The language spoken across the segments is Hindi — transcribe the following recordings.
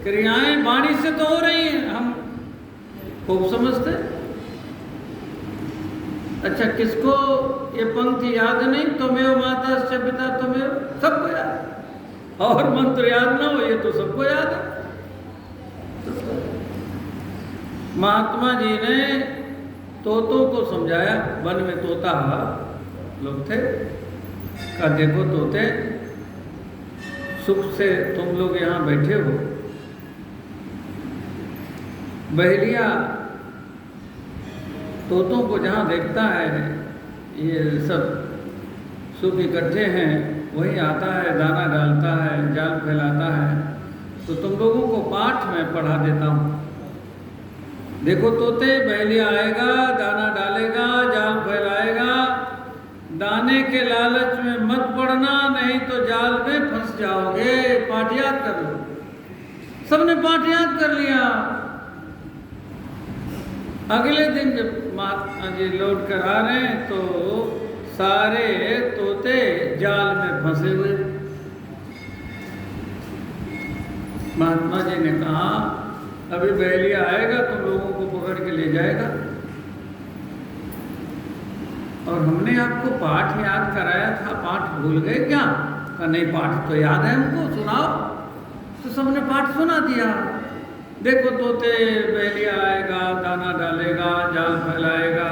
क्रियाएं वाणी से तो हो रही हैं, हम खूब समझते। अच्छा, किसको ये पंक्ति याद नहीं? त्वमेव माता च पिता त्वमेव, सबको याद। और मंत्र याद ना हो ये तो सबको याद है। महात्मा जी ने तोतों को समझाया, वन में तोता लोग थे, कहा देखो तोते, सुख से तुम लोग यहाँ बैठे हो, बहेलिया तोतों को जहाँ देखता है ये सब सुख इकट्ठे हैं, वहीं आता है, दाना डालता है, जाल फैलाता है। तो तुम लोगों को पाठ में पढ़ा देता हूँ। देखो तोते, बहेलिया आएगा, दाना डालेगा, जाल फैलाएगा, दाने के लालच में मत पड़ना, नहीं तो जाल में फंस जाओगे। पाठ याद कर लो। सबने पाठ याद कर लिया। अगले दिन जब महात्मा जी लौट कर आ रहे हैं तो सारे तोते जाल में फंसे हुए। महात्मा जी ने कहा अभी बहेलिया आएगा, तुम लोगों को पकड़ के ले जाएगा। और हमने आपको पाठ याद कराया था, पाठ भूल गए क्या? कहा नहीं, पाठ तो याद है हमको, सुनाओ। तो सबने पाठ सुना दिया। देखो तोते, बहेलिया आएगा, दाना डालेगा, जाल फैलाएगा,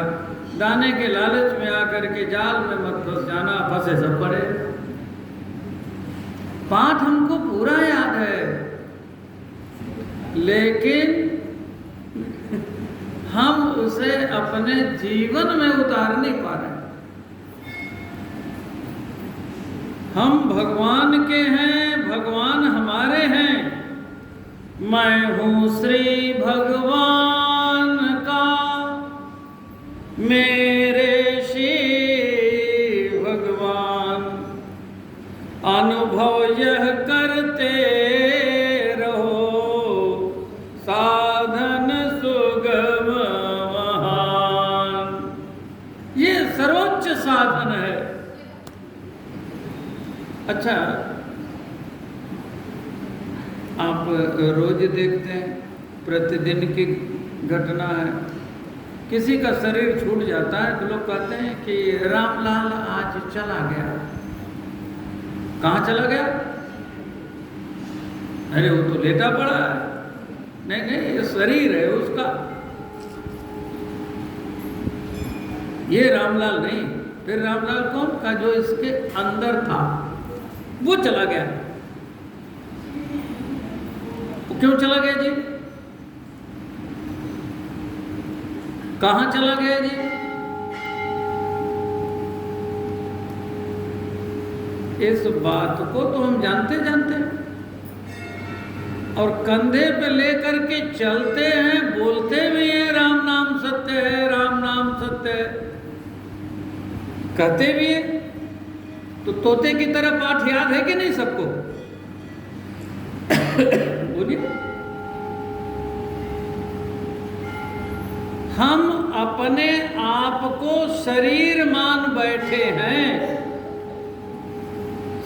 दाने के लालच में आकर के जाल में मत फंस जाना, फंसे सब पड़े। पाठ हमको पूरा याद है, लेकिन हम उसे अपने जीवन में उतार नहीं पा रहे। हम भगवान के हैं, भगवान हमारे हैं। मैं हूँ श्री भगवान का, मेरे श्री भगवान, अनुभव यह करते रहो, साधन सुगम महान। ये सर्वोच्च साधन है। अच्छा, आप रोज देखते हैं, प्रतिदिन की घटना है, किसी का शरीर छूट जाता है तो लोग कहते हैं कि रामलाल आज चला गया। कहाँ चला गया? अरे वो तो लेटा पड़ा है। नहीं नहीं, ये शरीर है उसका, ये रामलाल नहीं। फिर रामलाल कौन का? जो इसके अंदर था, वो चला गया। वो क्यों चला गया जी? कहाँ चला गया जी? इस बात को तो हम जानते हैं, और कंधे पे लेकर के चलते हैं, बोलते भी हैं राम नाम सत्य है, राम नाम सत्य है, कहते भी हैं। तो तोते की तरह पाठ याद है कि नहीं सबको? बोलिए। हम अपने आप को शरीर मान बैठे हैं,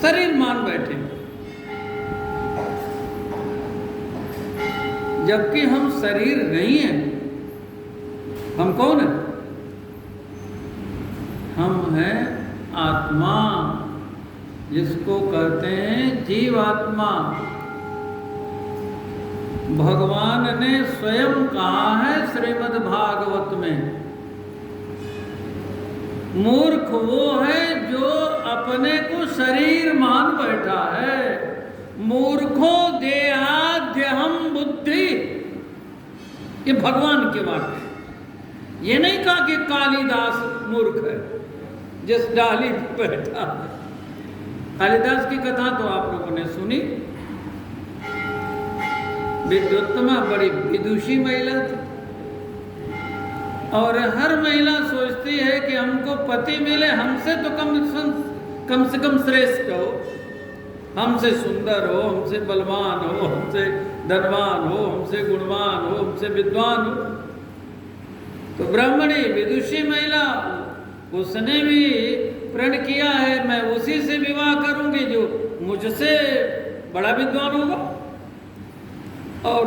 शरीर मान बैठे हैं, जबकि हम शरीर नहीं हैं। हम कौन हैं? हम हैं आत्मा, जिसको कहते हैं जीवात्मा। भगवान ने स्वयं कहा है श्रीमद् भागवत में, मूर्ख वो है जो अपने को शरीर मान बैठा है। मूर्खो देहाद्यहम बुद्धि, ये भगवान की बात है। ये नहीं कहा कि कालिदास मूर्ख है जिस डाली पर बैठा है। कालिदास की कथा तो आप लोगों ने सुनी। विद्युत्तमा बड़ी विदुषी महिला थी, और हर महिला सोचती है कि हमको पति मिले, हमसे तो कम से कम श्रेष्ठ हो, हमसे सुंदर हो, हमसे बलवान हो, हमसे धनवान हो, हमसे गुणवान हो, हमसे विद्वान हो। तो ब्राह्मणी विदुषी महिला, उसने भी प्रण किया है मैं उसी से विवाह करूंगी जो मुझसे बड़ा विद्वान होगा। और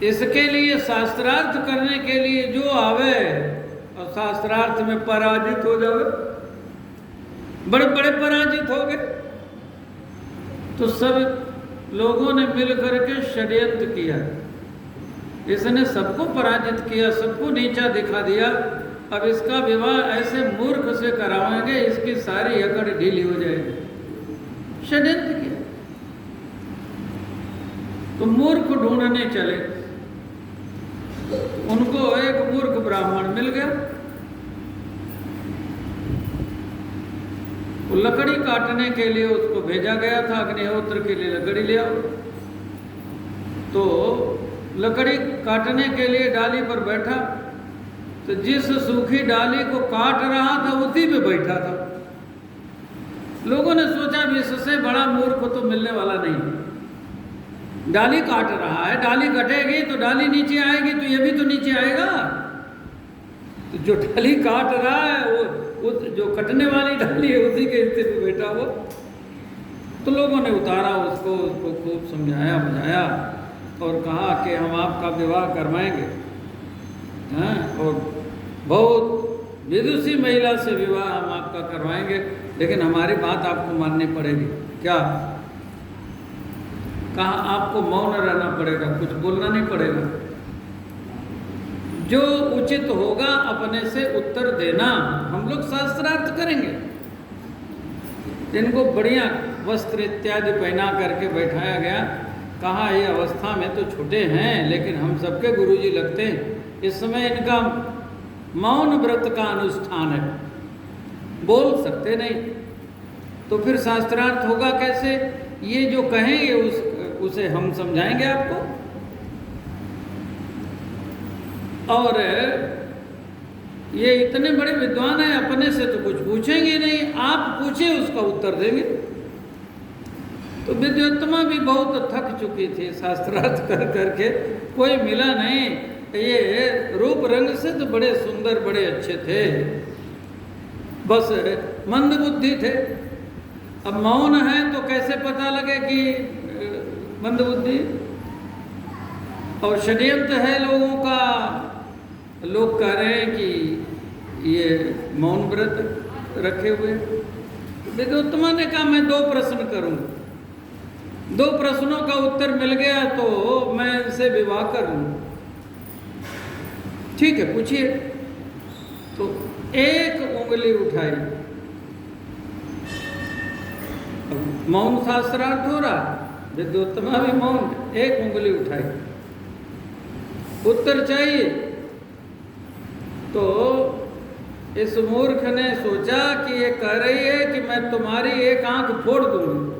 इसके लिए शास्त्रार्थ करने के लिए जो आवे और शास्त्रार्थ में पराजित हो जावे, बड़े बड़े पराजित हो गए। तो सब लोगों ने मिल करके षड्यंत्र किया, इसने सबको पराजित किया, सबको नीचा दिखा दिया। अब इसका विवाह ऐसे मूर्ख से कराएंगे, इसकी सारी अकड़ ढीली हो जाएगी। षड्यंत्र किया। तो मूर्ख ढूंढने चले, उनको एक मूर्ख ब्राह्मण मिल गया। वो लकड़ी काटने के लिए उसको भेजा गया था, अग्निहोत्र के लिए लकड़ी ले आओ। तो लकड़ी काटने के लिए डाली पर बैठा, तो जिस सूखी डाली को काट रहा था उसी पे बैठा था। लोगों ने सोचा भी इससे बड़ा मूर्ख तो मिलने वाला नहीं। डाली काट रहा है, डाली कटेगी तो डाली नीचे आएगी, तो ये भी तो नीचे आएगा। तो जो डाली काट रहा है वो जो कटने वाली डाली है उसी के हिस्से पे बैठा वो। तो लोगों ने उतारा उसको खूब समझाया बुझाया और कहा कि हम आपका विवाह करवाएंगे, हाँ, और बहुत विदुषी महिला से विवाह हम आपका करवाएंगे, लेकिन हमारी बात आपको माननी पड़ेगी। क्या? कहा आपको मौन रहना पड़ेगा, कुछ बोलना नहीं पड़ेगा। जो उचित होगा अपने से उत्तर देना, हम लोग शास्त्रार्थ करेंगे। जिनको बढ़िया वस्त्र इत्यादि पहना करके बैठाया गया, कहा ये अवस्था में तो छोटे हैं लेकिन हम सबके गुरुजी लगते हैं, इस समय इनका मौन व्रत का अनुष्ठान है, बोल सकते नहीं, तो फिर शास्त्रार्थ होगा कैसे? ये जो कहेंगे उसे हम समझाएंगे आपको। और ये इतने बड़े विद्वान हैं, अपने से तो कुछ पूछेंगे नहीं, आप पूछे उसका उत्तर देंगे। तो विद्योत्तमा भी बहुत थक चुकी थी शास्त्रार्थ कर करके, कोई मिला नहीं। ये रूप रंग से तो बड़े सुंदर बड़े अच्छे थे, बस मंद बुद्धि थे। अब मौन है तो कैसे पता लगे कि मंद बुद्धि? और षड्यंत्र है लोगों का, लोग कह रहे हैं कि ये मौन व्रत रखे हुए। विद्योत्तमा ने कहा मैं 2 प्रश्न करूंगा, 2 प्रश्नों का उत्तर मिल गया तो मैं इनसे विवाह कर लूँ। ठीक है, पूछिए। तो एक उंगली उठाई, मौन शास्त्रार्थ हो रहा, विद्योत्तमा भी मौन, एक उंगली उठाई, उत्तर चाहिए। तो इस मूर्ख ने सोचा कि ये कह रही है कि मैं तुम्हारी एक आंख फोड़ दूंगी,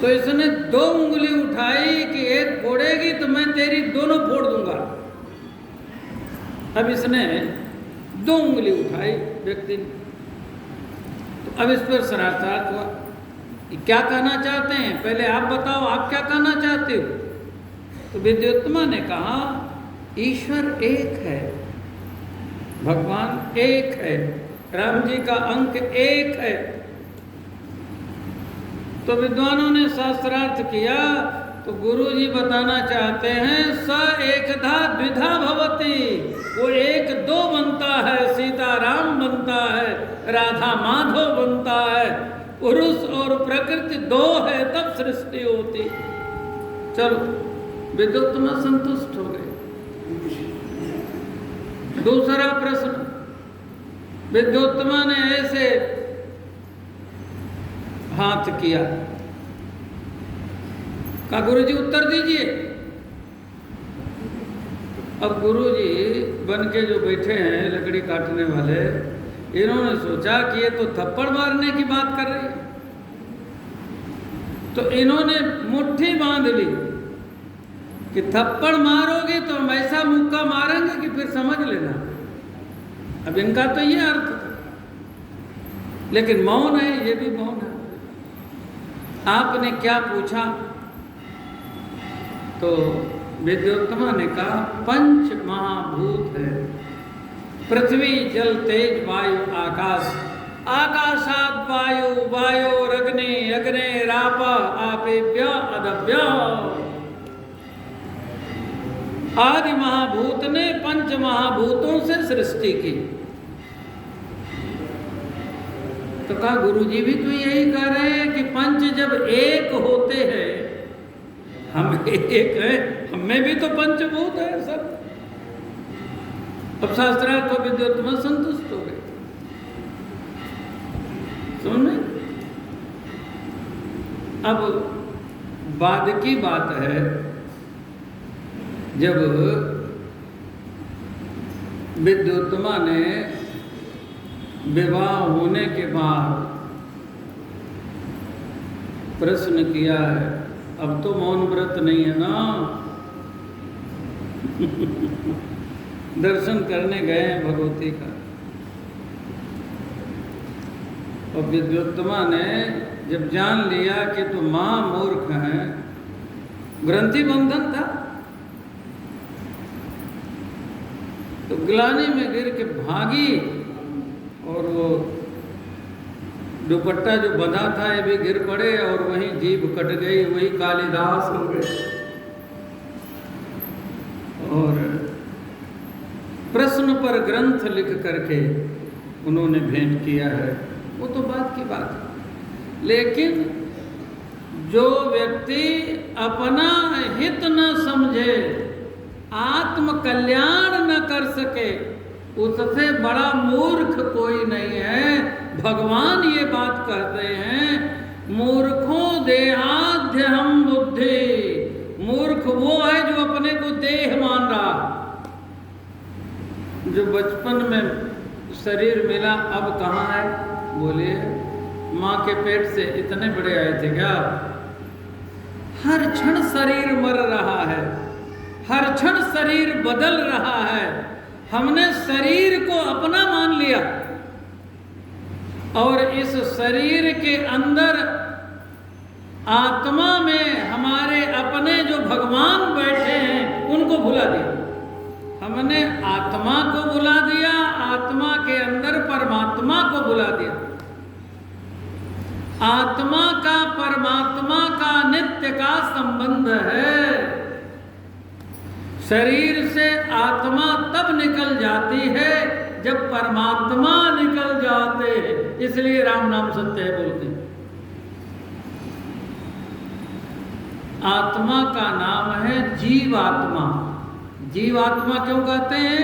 तो इसने 2 उंगली उठाई कि एक फोड़ेगी तो मैं तेरी दोनों फोड़ दूंगा। अब इसने 2 उंगली उठाई व्यक्ति ने, तो अब इस पर शरारत हुआ। क्या कहना चाहते हैं? पहले आप बताओ, आप क्या कहना चाहते हो? तो विद्योत्तमा ने कहा ईश्वर एक है, भगवान एक है, राम जी का अंक 1 है। तो विद्वानों ने शास्त्रार्थ किया, तो गुरु जी बताना चाहते हैं स एकधा द्विधा भवति, वो 1 2 बनता है, सीता राम बनता है, राधा माधव बनता है, पुरुष और प्रकृति 2 है तब सृष्टि होती। चलो, विद्योत्तमा संतुष्ट हो गए। दूसरा प्रश्न, विद्योत्तमा ने ऐसे हाथ किया, कहा गुरुजी उत्तर दीजिए। अब गुरुजी बन के जो बैठे हैं लकड़ी काटने वाले, इन्होंने सोचा कि ये तो थप्पड़ मारने की बात कर रही है, तो इन्होंने मुट्ठी बांध ली कि थप्पड़ मारोगे तो हम ऐसा मुक्का मारेंगे कि फिर समझ लेना। अब इनका तो ये अर्थ था, लेकिन मौन है, ये भी मौन है। आपने क्या पूछा? तो विद्योत्तमा ने कहा 5 महाभूत है, पृथ्वी जल तेज वायु आकाश, आकाशाद वायु वायोरग्नि अग्निराप आपेभ्य अदभ्य। आदि महाभूत ने पंच महाभूतों से सृष्टि की। तो कहा गुरुजी भी तो यही कह रहे हैं कि पंच जब एक होते हैं, हम एक हैं, हमें भी तो पंचभूत है सब। अब शास्त्रार्थ को विद्योत्तम संतुष्ट हो गए। सुन में अब बाद की बात है, जब विद्योत्तमा ने विवाह होने के बाद प्रश्न किया है, अब तो मौन व्रत नहीं है ना। दर्शन करने गए हैं भगवती का, और विद्योत्तमा ने जब जान लिया कि तो माँ मूर्ख हैं, ग्रंथि बंधन था, तो गिलानी में गिर के भागी, और वो दुपट्टा जो बंधा था ये भी गिर पड़े, और वहीं जीभ कट गई, वही कालिदास हो गए। और प्रश्न पर ग्रंथ लिख करके उन्होंने भेंट किया है, वो तो बात की बात है। लेकिन जो व्यक्ति अपना हित न समझे, आत्म कल्याण न कर सके, उससे बड़ा मूर्ख कोई नहीं है। भगवान ये बात कहते हैं, मूर्खों देहाध्य हम बुद्धि। मूर्ख वो है जो अपने को देह मान रहा, जो बचपन में शरीर मिला अब कहाँ है। बोलिए, माँ के पेट से इतने बड़े आए थे क्या? हर क्षण शरीर मर रहा है, हर क्षण शरीर बदल रहा है। हमने शरीर को अपना मान लिया, और इस शरीर के अंदर आत्मा में हमारे अपने जो भगवान बैठे हैं उनको भुला दिया। हमने आत्मा को भुला दिया, आत्मा के अंदर परमात्मा को भुला दिया। आत्मा का परमात्मा का नित्य का संबंध है। शरीर से आत्मा तब निकल जाती है जब परमात्मा निकल जाते हैं, इसलिए राम नाम सत्य है बोलते हैं। आत्मा का नाम है जीवात्मा। जीवात्मा क्यों कहते हैं?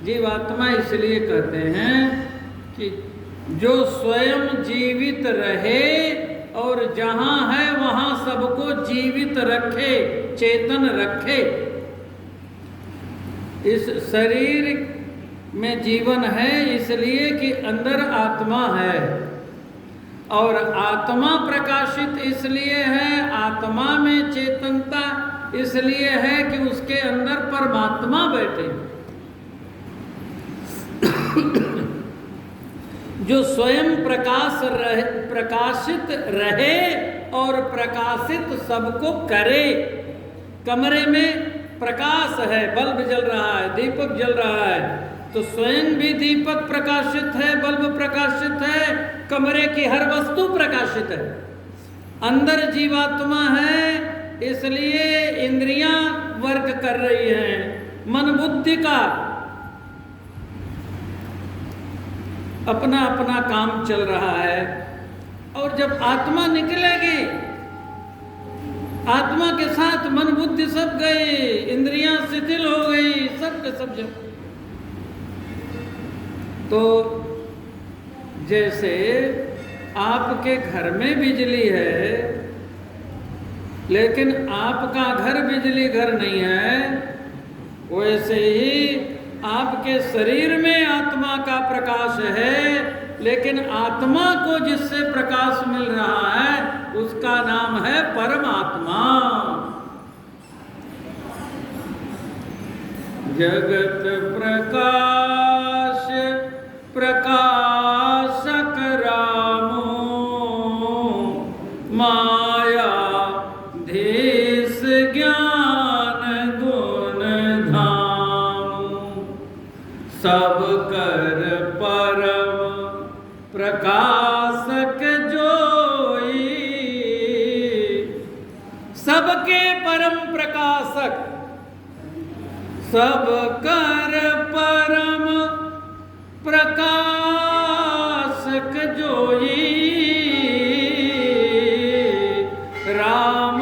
जीवात्मा इसलिए कहते हैं कि जो स्वयं जीवित रहे और जहां है वहां सबको जीवित रखे, चेतन रखे। इस शरीर में जीवन है इसलिए कि अंदर आत्मा है, और आत्मा प्रकाशित इसलिए है, आत्मा में चेतनता इसलिए है कि उसके अंदर परमात्मा बैठे। जो स्वयं प्रकाशित रहे और प्रकाशित सबको करे। कमरे में प्रकाश है, बल्ब जल रहा है, दीपक जल रहा है, तो स्वयं भी दीपक प्रकाशित है, बल्ब प्रकाशित है, कमरे की हर वस्तु प्रकाशित है। अंदर जीवात्मा है इसलिए इंद्रियां वर्क कर रही हैं, मन बुद्धि का अपना अपना काम चल रहा है। और जब आत्मा निकलेगी, आत्मा के साथ मन बुद्धि सब गई, इंद्रियां शिथिल हो गई, सब के सब जब। तो जैसे आपके घर में बिजली है लेकिन आपका घर बिजली घर नहीं है, वैसे ही आपके शरीर में आत्मा का प्रकाश है, लेकिन आत्मा को जिससे प्रकाश मिल रहा है उसका नाम है परमात्मा। जगत प्रकाश प्रकाशक रामो, माया धीस ज्ञान गुण धाम, सब कर परम प्रकाश सबके परम प्रकाशक, सब कर परम प्रकाशक जोई, राम